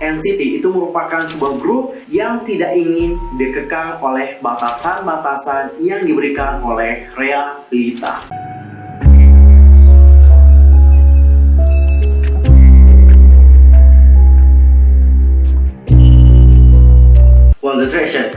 NCT itu merupakan sebuah grup yang tidak ingin dikekang oleh batasan-batasan yang diberikan oleh realita.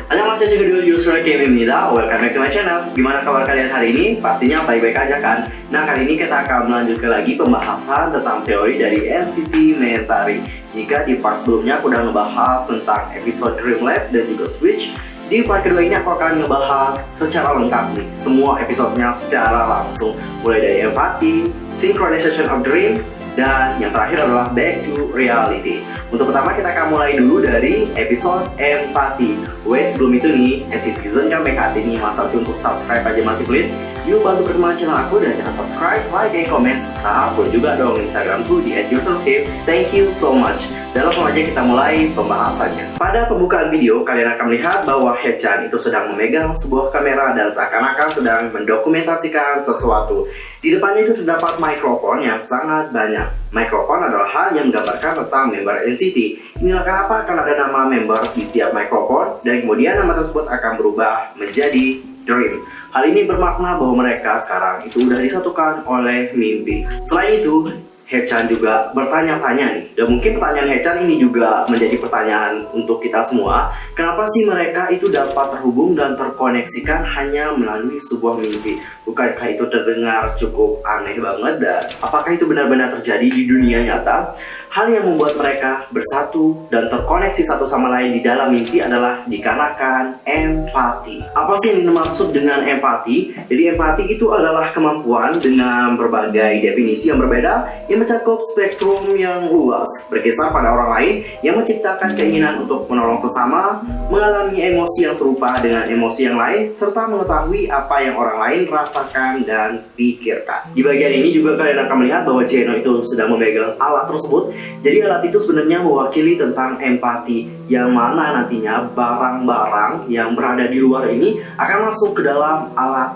안녕하세요, 저는 user Kim입니다. Welcome back to my channel. Gimana kabar kalian hari ini? Pastinya baik-baik aja kan? Nah, kali ini kita akan melanjutkan lagi pembahasan tentang teori dari NCT Mentari. Jika di part sebelumnya aku udah ngebahas tentang episode Dream Lab dan juga Switch, di part kedua ini aku akan ngebahas secara lengkap nih semua episodenya secara langsung, mulai dari empati, synchronization of dream, dan yang terakhir adalah back to reality. Untuk pertama kita akan mulai dulu dari episode empati. Wait, sebelum itu nih, NCTzen kan baik hati nih, masa sih untuk subscribe aja masih pelit? Yuk bantu perkembangan channel aku dan jangan subscribe, like, dan comment. Nah, upload juga dong Instagramku di @userKim. Thank you so much. Dan langsung aja kita mulai pembahasannya. Pada pembukaan video, kalian akan melihat bahwa Haechan itu sedang memegang sebuah kamera dan seakan-akan sedang mendokumentasikan sesuatu. Di depannya itu terdapat mikrofon yang sangat banyak. Mikrofon adalah hal yang menggambarkan tentang member NCT. Inilah kenapa akan ada nama member di setiap mikrofon, dan kemudian nama tersebut akan berubah menjadi Dream. Hal ini bermakna bahwa mereka sekarang itu sudah disatukan oleh mimpi. Selain itu, Haechan juga bertanya-tanya nih, dan mungkin pertanyaan Haechan ini juga menjadi pertanyaan untuk kita semua. Kenapa sih mereka itu dapat terhubung dan terkoneksikan hanya melalui sebuah mimpi? Bukankah itu terdengar cukup aneh banget, dan apakah itu benar-benar terjadi di dunia nyata? Hal yang membuat mereka bersatu dan terkoneksi satu sama lain di dalam mimpi adalah dikarenakan empati. Apa sih yang dimaksud dengan empati? Jadi empati itu adalah kemampuan dengan berbagai definisi yang berbeda yang mencakup spektrum yang luas, berkisar pada orang lain yang menciptakan keinginan untuk menolong sesama, mengalami emosi yang serupa dengan emosi yang lain, serta mengetahui apa yang orang lain rasakan dan pikirkan. Di bagian ini juga kalian akan melihat bahwa Jeno itu sedang memegang alat tersebut. Jadi alat itu sebenarnya mewakili tentang empati, yang mana nantinya barang-barang yang berada di luar ini akan masuk ke dalam alat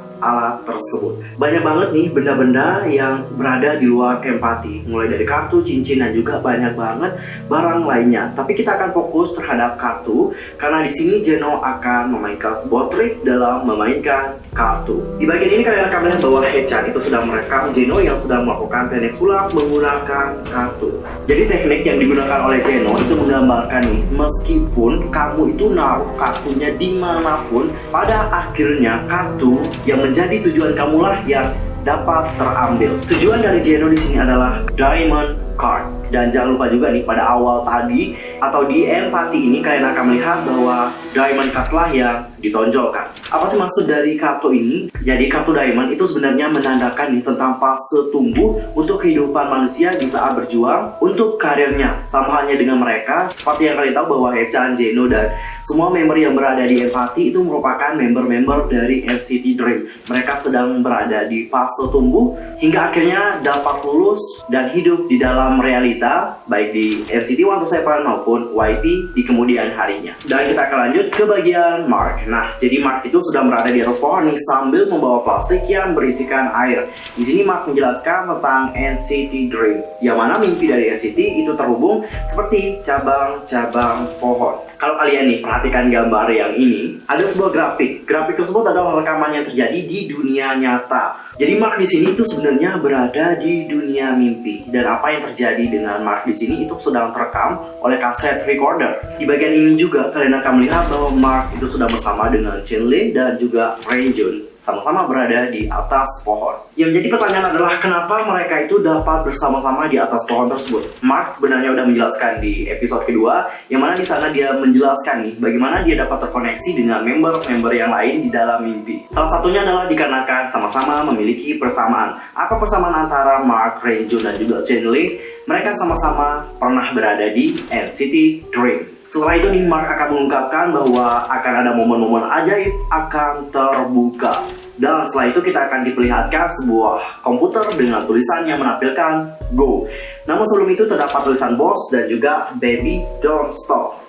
tersebut. Banyak banget nih benda-benda yang berada di luar empati, mulai dari kartu, cincin, dan juga banyak banget barang lainnya. Tapi kita akan fokus terhadap kartu, karena di sini Jeno akan memainkan sebuah trik dalam memainkan kartu. Di bagian ini kalian akan melihat bahwa Haechan itu sedang merekam Jeno yang sedang melakukan teknik sulap menggunakan kartu. Jadi teknik yang digunakan oleh Jeno itu menggambarkan nih, meskipun kamu itu naruh kartunya dimanapun, pada akhirnya kartu yang menjadi tujuan kamulah yang dapat terambil. Tujuan dari Jeno di sini adalah Diamond Card. Dan jangan lupa juga nih, pada awal tadi atau di empati ini kalian akan melihat bahwa Diamond Card lah yang ditonjolkan. Apa sih maksud dari kartu ini? Jadi kartu Diamond itu sebenarnya menandakan nih tentang fase tumbuh untuk kehidupan manusia di saat berjuang untuk karirnya. Sama halnya dengan mereka, seperti yang kalian tahu bahwa Haechan, Jeno, dan semua member yang berada di empati itu merupakan member-member dari NCT Dream. Mereka sedang berada di fase tumbuh hingga akhirnya dapat lulus dan hidup di dalam realita, baik di NCT 127 maupun YP di kemudian harinya. Dan kita akan lanjut ke bagian Mark. Nah, jadi Mark itu sedang berada di atas pohon nih sambil membawa plastik yang berisikan air. Di sini Mark menjelaskan tentang NCT Dream, yang mana mimpi dari NCT itu terhubung seperti cabang-cabang pohon. Kalau kalian nih perhatikan gambar yang ini, ada sebuah grafik. Grafik tersebut adalah rekaman yang terjadi di dunia nyata. Jadi Mark di sini itu sebenarnya berada di dunia mimpi, dan apa yang terjadi dengan Mark di sini itu sedang terekam oleh kaset recorder. Di bagian ini juga kalian akan melihat bahwa Mark itu sudah bersama dengan Chenle dan juga Rainjun, sama-sama berada di atas pohon. Yang menjadi pertanyaan adalah kenapa mereka itu dapat bersama-sama di atas pohon tersebut. Mark sebenarnya udah menjelaskan di episode kedua, yang mana di sana dia menjelaskan nih bagaimana dia dapat terkoneksi dengan member-member yang lain di dalam mimpi. Salah satunya adalah dikarenakan sama-sama memiliki persamaan. Apa persamaan antara Mark, Rainjun, dan juga Chenle? Mereka sama-sama pernah berada di NCT Dream. Setelah itu nih, Mark akan mengungkapkan bahwa akan ada momen-momen ajaib akan terbuka. Dan setelah itu kita akan diperlihatkan sebuah komputer dengan tulisan yang menampilkan Go. Namun sebelum itu terdapat tulisan Boss dan juga Baby Don't Stop.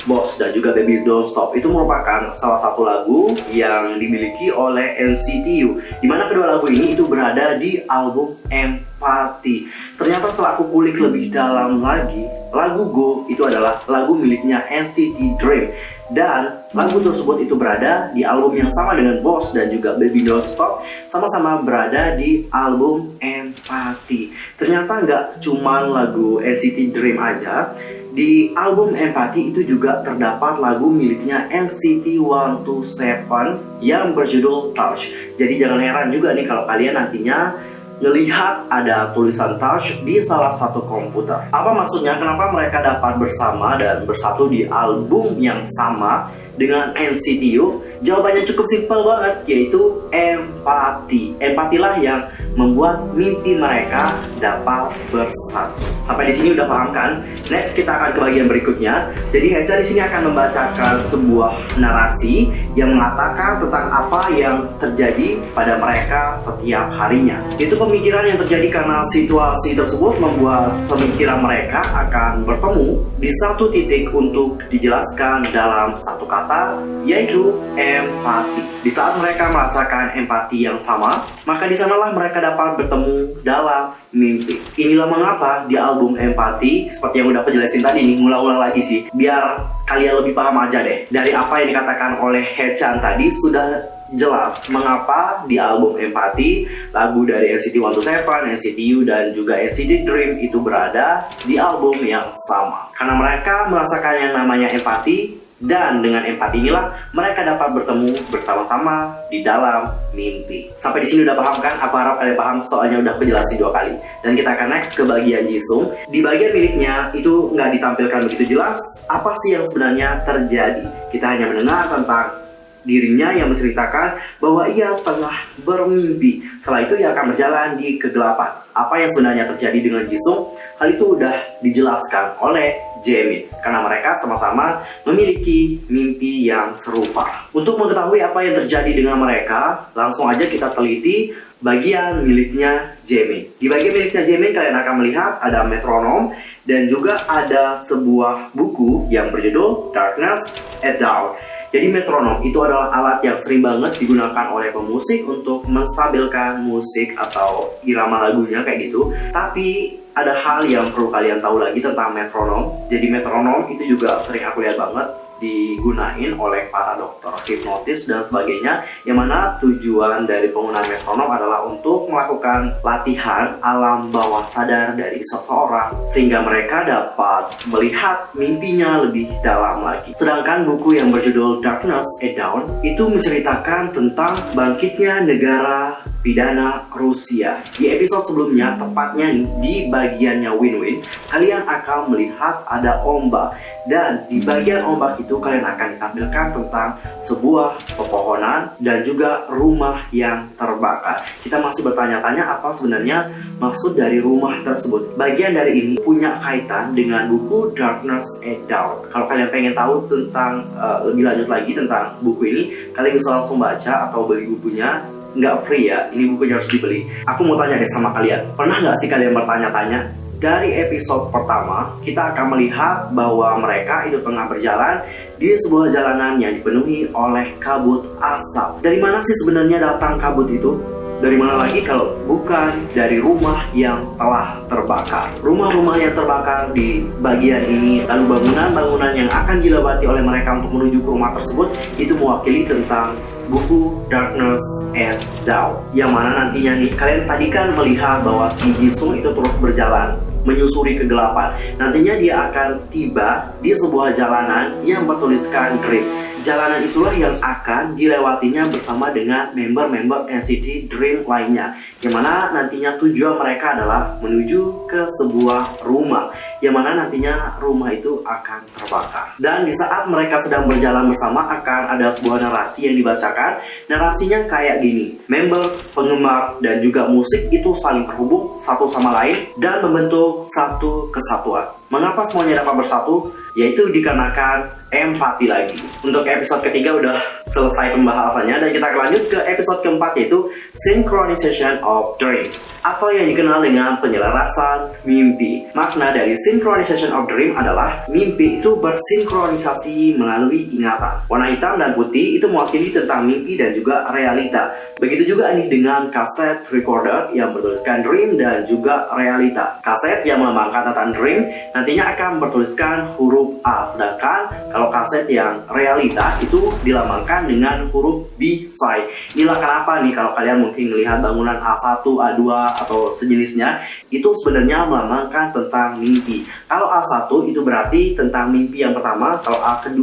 Boss dan juga Baby Don't Stop itu merupakan salah satu lagu yang dimiliki oleh NCT U, dimana kedua lagu ini itu berada di album Empathy. Ternyata setelah aku kulik lebih dalam lagi, lagu Go itu adalah lagu miliknya NCT Dream, dan lagu tersebut itu berada di album yang sama dengan Boss dan juga Baby Don't Stop, sama-sama berada di album Empathy. Ternyata nggak cuman lagu NCT Dream aja, di album Empathy itu juga terdapat lagu miliknya NCT 127 yang berjudul Touch. Jadi jangan heran juga nih kalau kalian nantinya ngelihat ada tulisan Touch di salah satu komputer. Apa maksudnya? Kenapa mereka dapat bersama dan bersatu di album yang sama dengan NCT U? Jawabannya cukup simpel banget, yaitu empati. Empatilah yang membuat mimpi mereka dapat bersatu. Sampai di sini udah paham kan? Next kita akan ke bagian berikutnya. Jadi Hecha di sini akan membacakan sebuah narasi yang mengatakan tentang apa yang terjadi pada mereka setiap harinya. Itu pemikiran yang terjadi karena situasi tersebut membuat pemikiran mereka akan bertemu di satu titik untuk dijelaskan dalam satu kata, yaitu empati. Di saat mereka merasakan empati yang sama, maka di sanalah mereka dapat bertemu dalam mimpi. Inilah mengapa di album Empathy, seperti yang udah aku jelasin tadi nih, ngulang-ulang lagi sih, biar kalian lebih paham aja deh. Dari apa yang dikatakan oleh Haechan tadi sudah jelas mengapa di album Empathy lagu dari NCT 127, NCT U dan juga NCT Dream itu berada di album yang sama. Karena mereka merasakan yang namanya empati, dan dengan empati inilah mereka dapat bertemu bersama-sama di dalam mimpi. Sampai di sini udah paham kan? Aku harap kalian paham, soalnya udah aku jelasin 2 kali. Dan kita akan next ke bagian Jisung. Di bagian miliknya itu nggak ditampilkan begitu jelas apa sih yang sebenarnya terjadi. Kita hanya mendengar tentang dirinya yang menceritakan bahwa ia tengah bermimpi. Setelah itu ia akan berjalan di kegelapan. Apa yang sebenarnya terjadi dengan Jisung? Hal itu udah dijelaskan oleh Jaemin, karena mereka sama-sama memiliki mimpi yang serupa. Untuk mengetahui apa yang terjadi dengan mereka, langsung aja kita teliti bagian miliknya Jaemin. Di bagian miliknya Jaemin kalian akan melihat ada metronom dan juga ada sebuah buku yang berjudul Darkness at Dawn. Jadi metronom itu adalah alat yang sering banget digunakan oleh pemusik untuk menstabilkan musik atau irama lagunya kayak gitu. Tapi ada hal yang perlu kalian tahu lagi tentang metronom. Jadi metronom itu juga sering aku lihat banget digunain oleh para dokter hipnotis dan sebagainya, yang mana tujuan dari penggunaan metronom adalah untuk melakukan latihan alam bawah sadar dari seseorang sehingga mereka dapat melihat mimpinya lebih dalam lagi. Sedangkan buku yang berjudul Darkness at Dawn itu menceritakan tentang bangkitnya negara pidana Rusia. Di episode sebelumnya, tepatnya di bagiannya Win-Win, kalian akan melihat ada ombak. Dan di bagian ombak itu kalian akan ditampilkan tentang sebuah pepohonan dan juga rumah yang terbakar. Kita masih bertanya-tanya apa sebenarnya maksud dari rumah tersebut. Bagian dari ini punya kaitan dengan buku Darkness at Dawn. Kalau kalian pengen tahu tentang lebih lanjut lagi tentang buku ini, kalian bisa langsung baca atau beli bukunya. Nggak free ya, ini bukunya harus dibeli. Aku mau tanya deh sama kalian, pernah nggak sih kalian bertanya-tanya? Dari episode pertama, kita akan melihat bahwa mereka itu tengah berjalan di sebuah jalanan yang dipenuhi oleh kabut asap. Dari mana sih sebenarnya datang kabut itu? Dari mana lagi kalau bukan dari rumah yang telah terbakar. Rumah-rumah yang terbakar di bagian ini, lalu bangunan-bangunan yang akan dilewati oleh mereka untuk menuju ke rumah tersebut, itu mewakili tentang buku Darkness at Dawn, yang mana nantinya nih kalian tadi kan melihat bahwa si Jisung itu terus berjalan menyusuri kegelapan. Nantinya dia akan tiba di sebuah jalanan yang bertuliskan Dream. Jalanan itulah yang akan dilewatinya bersama dengan member-member NCT Dream lainnya, yang mana nantinya tujuan mereka adalah menuju ke sebuah rumah, yang mana nantinya rumah itu akan terbakar. Dan di saat mereka sedang berjalan bersama akan ada sebuah narasi yang dibacakan. Narasinya kayak gini: member, penggemar, dan juga musik itu saling terhubung satu sama lain dan membentuk satu kesatuan. Mengapa semuanya dapat bersatu? Yaitu dikarenakan empati lagi. Untuk episode ketiga udah selesai pembahasannya, dan kita akan lanjut ke episode keempat, yaitu Synchronization of Dreams, atau yang dikenal dengan penyelarasan mimpi. Makna dari Synchronization of Dream adalah mimpi itu bersinkronisasi melalui ingatan. Warna hitam dan putih itu mewakili tentang mimpi dan juga realita. Begitu juga nih dengan kaset recorder yang bertuliskan dream dan juga realita. Kaset yang melambangkan tentang dream nantinya akan bertuliskan huruf A, sedangkan kalau kaset yang realita itu dilambangkan dengan huruf B side. Inilah kenapa nih kalau kalian mungkin melihat bangunan A1, A2 atau sejenisnya, itu sebenarnya melambangkan tentang mimpi. Kalau A1 itu berarti tentang mimpi yang pertama, kalau A2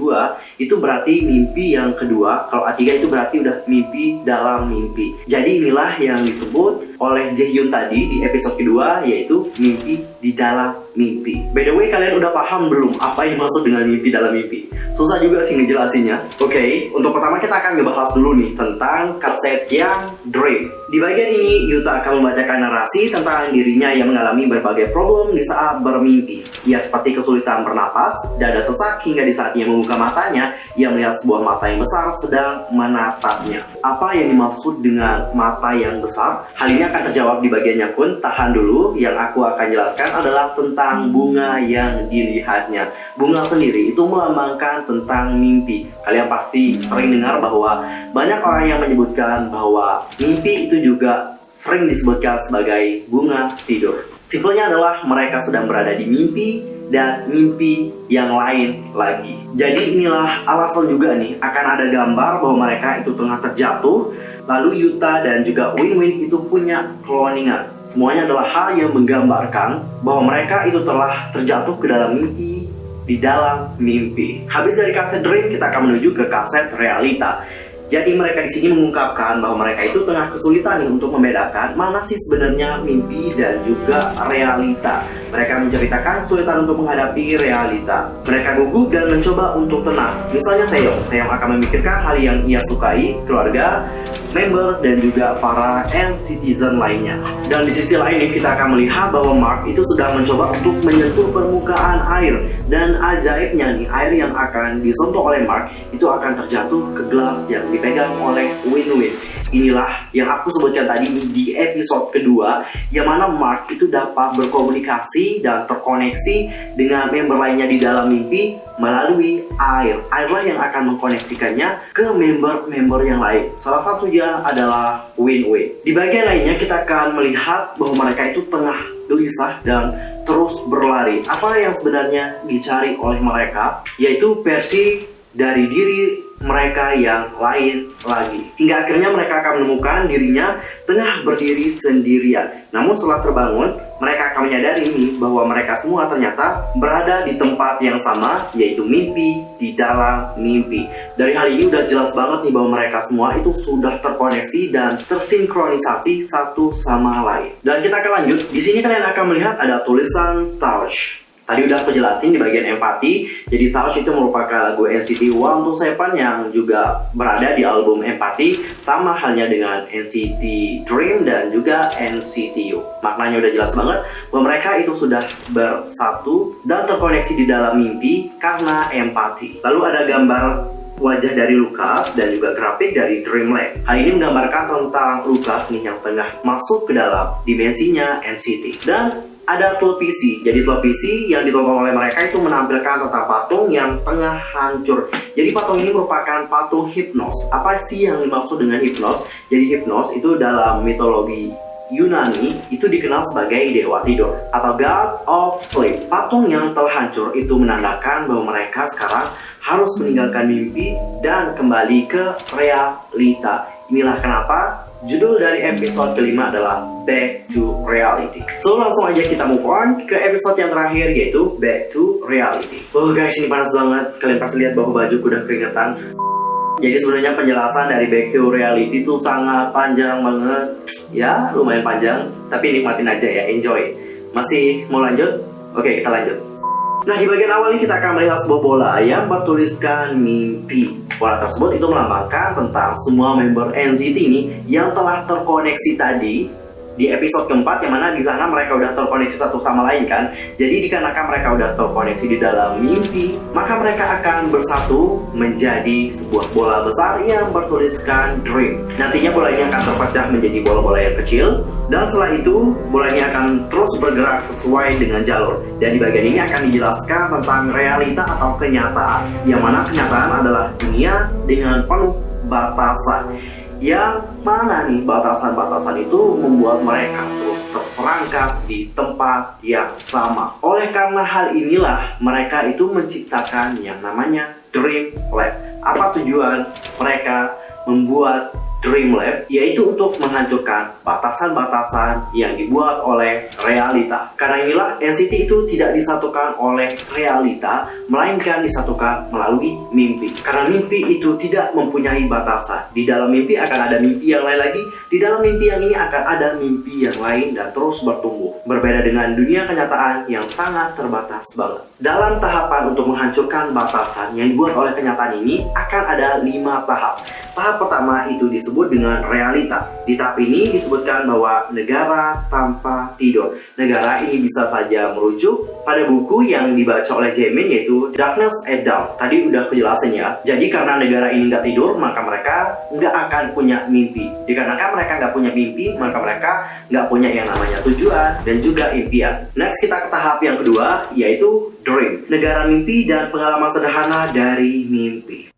itu berarti mimpi yang kedua, kalau A3 itu berarti udah mimpi dalam mimpi. Jadi inilah yang disebut oleh Jaehyun tadi di episode kedua, yaitu mimpi di dalam mimpi. By the way, kalian udah paham belum apa yang maksud dengan mimpi dalam mimpi? Susah juga sih ngejelasinnya. Oke, untuk pertama kita akan ngebahas dulu nih tentang kaset yang dream. Di bagian ini, Yuta akan membacakan narasi tentang dirinya yang mengalami berbagai problem di saat bermimpi. Ia seperti kesulitan bernapas, dada sesak, hingga di saat ia membuka matanya, ia melihat sebuah mata yang besar sedang menatapnya. Apa yang dimaksud dengan mata yang besar? Hal ini akan terjawab di bagian Yakun. Tahan dulu, yang aku akan jelaskan adalah tentang bunga yang dilihatnya. Bunga sendiri itu melambangkan tentang mimpi. Kalian pasti sering dengar bahwa banyak orang yang menyebutkan bahwa mimpi itu juga sering disebutkan sebagai bunga tidur. Simpelnya adalah mereka sedang berada di mimpi dan mimpi yang lain lagi. Jadi inilah alasan juga nih akan ada gambar bahwa mereka itu tengah terjatuh. Lalu Yuta dan juga Win-Win itu punya cloningan. Semuanya adalah hal yang menggambarkan bahwa mereka itu telah terjatuh ke dalam mimpi, di dalam mimpi. Habis dari kaset dream, kita akan menuju ke kaset realita. Jadi mereka di sini mengungkapkan bahwa mereka itu tengah kesulitan nih untuk membedakan mana sih sebenarnya mimpi dan juga realita. Mereka menceritakan kesulitan untuk menghadapi realita. Mereka gugup dan mencoba untuk tenang. Misalnya Taeyong akan memikirkan hal yang ia sukai, keluarga, member, dan juga para citizen lainnya. Dan di sisi lain kita akan melihat bahwa Mark itu sedang mencoba untuk menyentuh permukaan air. Dan ajaibnya nih, air yang akan disentuh oleh Mark itu akan terjatuh ke gelas yang dipegang oleh Win-Win. Inilah yang aku sebutkan tadi di episode kedua, yang mana Mark itu dapat berkomunikasi dan terkoneksi dengan member lainnya di dalam mimpi melalui air. Airlah yang akan mengkoneksikannya ke member-member yang lain. Salah satunya adalah Win-Win. Di bagian lainnya kita akan melihat bahwa mereka itu tengah gelisah dan terus berlari. Apa yang sebenarnya dicari oleh mereka, yaitu versi dari diri mereka yang lain lagi. Hingga akhirnya mereka akan menemukan dirinya tengah berdiri sendirian. Namun setelah terbangun, mereka akan menyadari nih bahwa mereka semua ternyata berada di tempat yang sama, yaitu mimpi di dalam mimpi. Dari hal ini udah jelas banget nih bahwa mereka semua itu sudah terkoneksi dan tersinkronisasi satu sama lain. Dan kita akan lanjut. Di sini kalian akan melihat ada tulisan Touch. Tadi udah aku jelasin di bagian empati. Jadi Touch itu merupakan lagu NCT 127 yang juga berada di album Empati, sama halnya dengan NCT Dream dan juga NCT U. Maknanya udah jelas banget bahwa mereka itu sudah bersatu dan terkoneksi di dalam mimpi karena empati. Lalu ada gambar wajah dari Lucas dan juga grafik dari Dreamland. Hal ini menggambarkan tentang Lucas nih yang tengah masuk ke dalam dimensinya NCT. Dan ada televisi. Jadi televisi yang ditonton oleh mereka itu menampilkan tentang patung yang tengah hancur. Jadi patung ini merupakan patung Hypnos. Apa sih yang dimaksud dengan Hypnos? Jadi Hypnos itu dalam mitologi Yunani itu dikenal sebagai dewa tidur atau God of Sleep. Patung yang telah hancur itu menandakan bahwa mereka sekarang harus meninggalkan mimpi dan kembali ke realita. Inilah kenapa judul dari episode kelima adalah Back to Reality. So langsung aja kita move on ke episode yang terakhir, yaitu Back to Reality. Oh guys, ini panas banget. Kalian pasti lihat bahwa bajuku udah keringetan. Jadi sebenarnya penjelasan dari Back to Reality itu sangat panjang banget. Ya lumayan panjang, tapi nikmatin aja ya, enjoy. Masih mau lanjut? Oke, kita lanjut. Nah, di bagian awal ini kita akan melihat sebuah bola yang bertuliskan mimpi. Bola tersebut itu melambangkan tentang semua member NCT ini yang telah terkoneksi tadi di episode keempat, yang mana di sana mereka udah terkoneksi satu sama lain kan. Jadi dikarenakan mereka udah terkoneksi di dalam mimpi, maka mereka akan bersatu menjadi sebuah bola besar yang bertuliskan dream. Nantinya bola ini akan terpecah menjadi bola-bola yang kecil, dan setelah itu bola ini akan terus bergerak sesuai dengan jalur. Dan di bagian ini akan dijelaskan tentang realita atau kenyataan, yang mana kenyataan adalah dunia dengan penuh batasan. Yang mana nih batasan-batasan itu membuat mereka terus terperangkap di tempat yang sama. Oleh karena hal inilah mereka itu menciptakan yang namanya Dream Lab. Apa tujuan mereka membuat Dream Lab? Yaitu untuk menghancurkan batasan-batasan yang dibuat oleh realita. Karena inilah NCT itu tidak disatukan oleh realita, melainkan disatukan melalui mimpi. Karena mimpi itu tidak mempunyai batasan. Di dalam mimpi akan ada mimpi yang lain lagi, di dalam mimpi yang ini akan ada mimpi yang lain dan terus bertumbuh. Berbeda dengan dunia kenyataan yang sangat terbatas banget. Dalam tahapan untuk menghancurkan batasan yang dibuat oleh kenyataan ini akan ada 5 tahap. Tahap pertama itu disebut dengan realita. Di tahap ini disebutkan bahwa negara tanpa tidur. Negara ini bisa saja merujuk pada buku yang dibaca oleh Jaemin, yaitu Darkness at Dawn. Tadi udah kejelasan ya. Jadi karena negara ini nggak tidur, maka mereka nggak akan punya mimpi. Dikarenakan mereka nggak punya mimpi, maka mereka nggak punya yang namanya tujuan dan juga impian. Next kita ke tahap yang kedua, yaitu Dream. Negara mimpi dan pengalaman sederhana dari mimpi.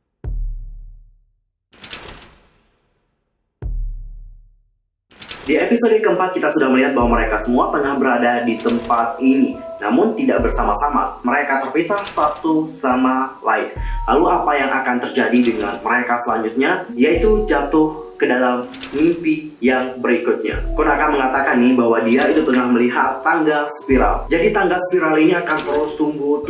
Di episode keempat kita sudah melihat bahwa mereka semua tengah berada di tempat ini, namun tidak bersama-sama. Mereka terpisah satu sama lain. Lalu apa yang akan terjadi dengan mereka selanjutnya? Yaitu jatuh ke dalam mimpi yang berikutnya. Kun akan mengatakan nih bahwa dia itu tengah melihat tangga spiral. Jadi tangga spiral ini akan terus tumbuh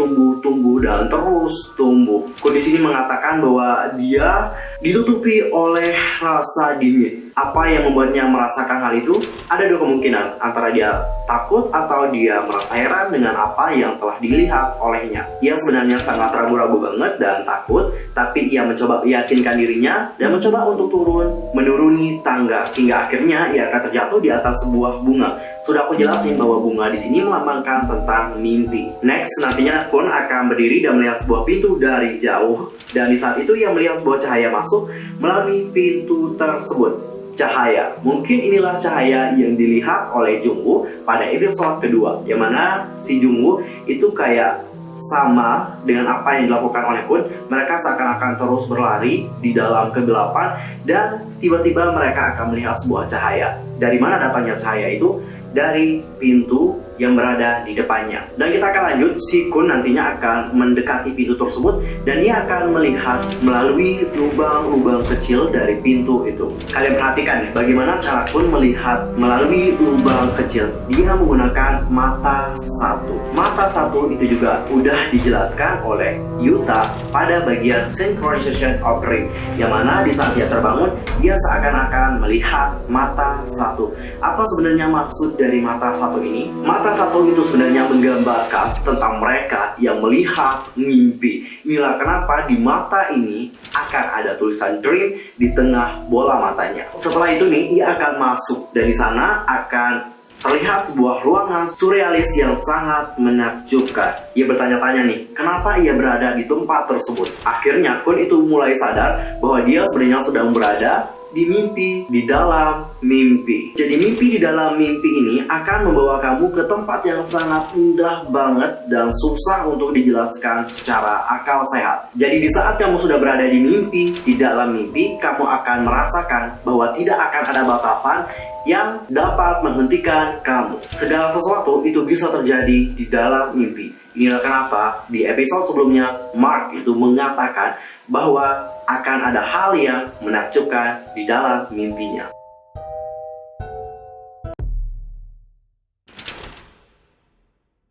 dan terus tumbuh. Kun di sini mengatakan bahwa dia ditutupi oleh rasa dingin. Apa yang membuatnya merasakan hal itu? Ada 2 kemungkinan, antara dia takut atau dia merasa heran dengan apa yang telah dilihat olehnya. Ia sebenarnya sangat ragu-ragu banget dan takut, tapi ia mencoba meyakinkan dirinya dan mencoba untuk menuruni tangga hingga akhirnya ia akan terjatuh di atas sebuah bunga. Sudah aku jelasin bahwa bunga di sini melambangkan tentang mimpi. Next, nantinya Kun akan berdiri dan melihat sebuah pintu dari jauh, dan di saat itu ia melihat sebuah cahaya masuk melalui pintu tersebut. Cahaya, mungkin inilah cahaya yang dilihat oleh Jungwoo pada episode kedua, yang mana si Jungwoo itu kayak sama dengan apa yang dilakukan oleh Kun. Mereka seakan-akan terus berlari di dalam kegelapan dan tiba-tiba mereka akan melihat sebuah cahaya. Dari mana datangnya cahaya itu? Dari pintu yang berada di depannya. Dan kita akan lanjut, si Kun nantinya akan mendekati pintu tersebut dan ia akan melihat melalui lubang-lubang kecil dari pintu itu. Kalian perhatikan nih, bagaimana cara Kun melihat melalui lubang kecil. Dia menggunakan mata satu. Mata satu itu juga udah dijelaskan oleh Yuta pada bagian synchronization of dream, yang mana di saat dia terbangun, dia seakan-akan melihat mata satu. Apa sebenarnya maksud dari mata satu ini? Mata satu itu sebenarnya menggambarkan tentang mereka yang melihat mimpi. Inilah kenapa di mata ini akan ada tulisan dream di tengah bola matanya. Setelah itu nih, ia akan masuk dan di sana akan terlihat sebuah ruangan surrealis yang sangat menakjubkan. Ia bertanya-tanya nih, kenapa ia berada di tempat tersebut? Akhirnya Kun itu mulai sadar bahwa dia sebenarnya sedang berada di mimpi, di dalam mimpi. Jadi mimpi di dalam mimpi ini akan membawa kamu ke tempat yang sangat indah banget dan susah untuk dijelaskan secara akal sehat. Jadi di saat kamu sudah berada di mimpi, di dalam mimpi, kamu akan merasakan bahwa tidak akan ada batasan yang dapat menghentikan kamu. Segala sesuatu itu bisa terjadi di dalam mimpi. Inilah kenapa di episode sebelumnya Mark itu mengatakan bahwa akan ada hal yang menakjubkan di dalam mimpinya.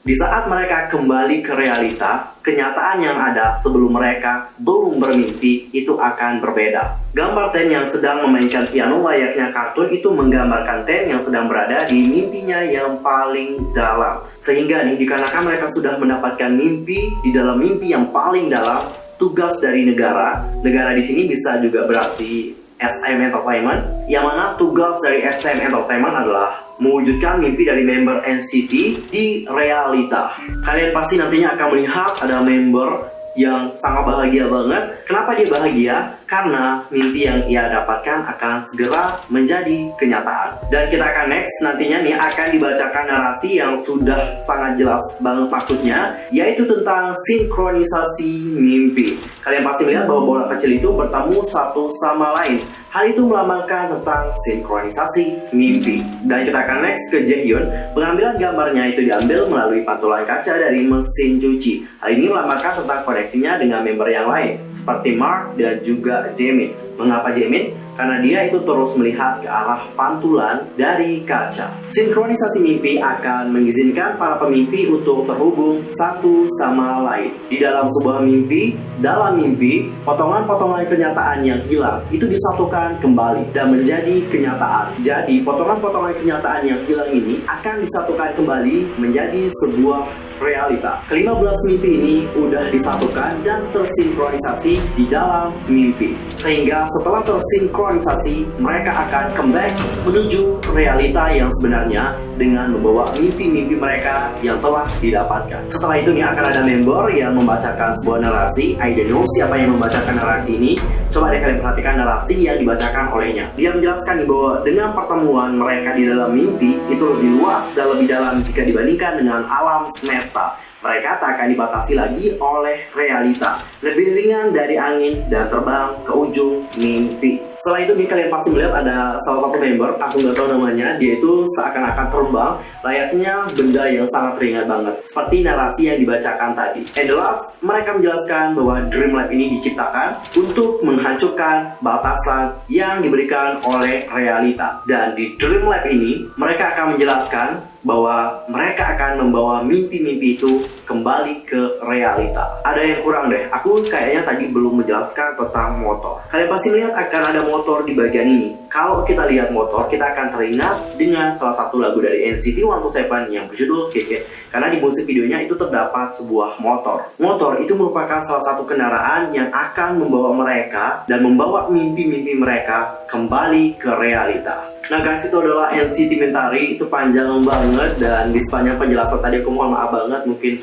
Di saat mereka kembali ke realita, kenyataan yang ada sebelum mereka belum bermimpi itu akan berbeda. Gambar Ten yang sedang memainkan piano layaknya kartun itu menggambarkan Ten yang sedang berada di mimpinya yang paling dalam. Sehingga nih, dikarenakan mereka sudah mendapatkan mimpi di dalam mimpi yang paling dalam, tugas dari negara di sini bisa juga berarti SM Entertainment, yang mana tugas dari SM Entertainment adalah mewujudkan mimpi dari member NCT di realita. Kalian pasti nantinya akan melihat ada member yang sangat bahagia banget. Kenapa dia bahagia? Karena mimpi yang ia dapatkan akan segera menjadi kenyataan. Dan kita akan next nantinya nih akan dibacakan narasi yang sudah sangat jelas banget maksudnya, yaitu tentang sinkronisasi mimpi. Kalian pasti melihat bahwa bola kecil itu bertemu satu sama lain. Hal itu melambangkan tentang sinkronisasi mimpi. Dan kita akan next ke Jaehyun. Pengambilan gambarnya itu diambil melalui pantulan kaca dari mesin cuci. Hal ini melambangkan tentang koneksinya dengan member yang lain, seperti Mark dan juga Jaemin. Mengapa Jaemin? Karena dia itu terus melihat ke arah pantulan dari kaca. Sinkronisasi mimpi akan mengizinkan para pemimpi untuk terhubung satu sama lain. Di dalam sebuah mimpi, dalam mimpi, potongan-potongan kenyataan yang hilang itu disatukan kembali dan menjadi kenyataan. Jadi, potongan-potongan kenyataan yang hilang ini akan disatukan kembali menjadi sebuah realita. Ke-15 mimpi ini udah disatukan dan tersinkronisasi di dalam mimpi. Sehingga setelah tersinkronisasi, mereka akan comeback menuju realita yang sebenarnya dengan membawa mimpi-mimpi mereka yang telah didapatkan. Setelah itu nih akan ada member yang membacakan sebuah narasi. I don't know siapa yang membacakan narasi ini. Coba deh kalian perhatikan narasi yang dibacakan olehnya. Dia menjelaskan bahwa dengan pertemuan mereka di dalam mimpi itu lebih luas dan lebih dalam jika dibandingkan dengan alam semesta. Mereka tak akan dibatasi lagi oleh realita. Lebih ringan dari angin dan terbang ke ujung mimpi. Setelah itu nih kalian pasti melihat ada salah satu member, aku nggak tahu namanya, dia itu seakan-akan terbang layaknya benda yang sangat ringan banget. Seperti narasi yang dibacakan tadi. And the last, mereka menjelaskan bahwa Dream Lab ini diciptakan untuk menghancurkan batasan yang diberikan oleh realita. Dan di Dream Lab ini, mereka akan menjelaskan bahwa mereka akan membawa mimpi-mimpi itu kembali ke realita. Ada yang kurang deh, aku kayaknya tadi belum menjelaskan tentang motor. Kalian pasti lihat akan ada motor di bagian ini. Kalau kita lihat motor, kita akan teringat dengan salah satu lagu dari NCT 127 yang berjudul Keke. Karena di musik videonya itu terdapat sebuah motor. Motor itu merupakan salah satu kendaraan yang akan membawa mereka dan membawa mimpi-mimpi mereka kembali ke realita. Nah guys, itu adalah NCT Mentari. Itu panjang banget dan di sepanjang penjelasan tadi aku mohon maaf banget, mungkin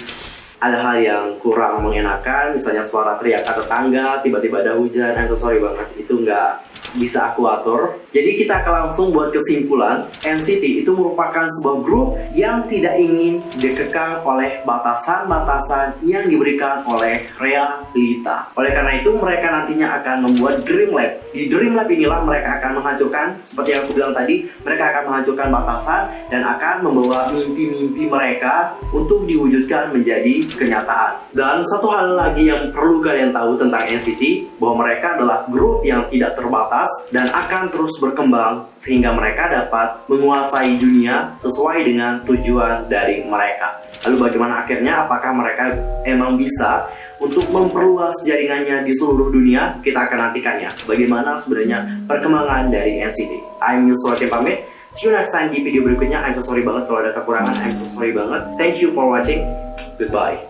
ada hal yang kurang mengenakan, misalnya suara teriakan tetangga, tiba-tiba ada hujan. I'm so sorry banget, itu nggak bisa aku atur. Jadi kita akan langsung buat kesimpulan. NCT itu merupakan sebuah grup yang tidak ingin dikekang oleh batasan-batasan yang diberikan oleh realita. Oleh karena itu mereka nantinya akan membuat Dream Lab. Di Dream Lab inilah mereka akan menghancurkan, seperti yang aku bilang tadi, mereka akan menghancurkan batasan dan akan membawa mimpi-mimpi mereka untuk diwujudkan menjadi kenyataan. Dan satu hal lagi yang perlu kalian tahu tentang NCT, bahwa mereka adalah grup yang tidak terbatas dan akan terus berkembang sehingga mereka dapat menguasai dunia sesuai dengan tujuan dari mereka. Lalu bagaimana akhirnya? Apakah mereka emang bisa untuk memperluas jaringannya di seluruh dunia? Kita akan nantikannya. Bagaimana sebenarnya perkembangan dari NCT. I'm Yusuf pamit. See you next time di video berikutnya. I'm so sorry banget kalau ada kekurangan. I'm so sorry banget. Thank you for watching. Goodbye.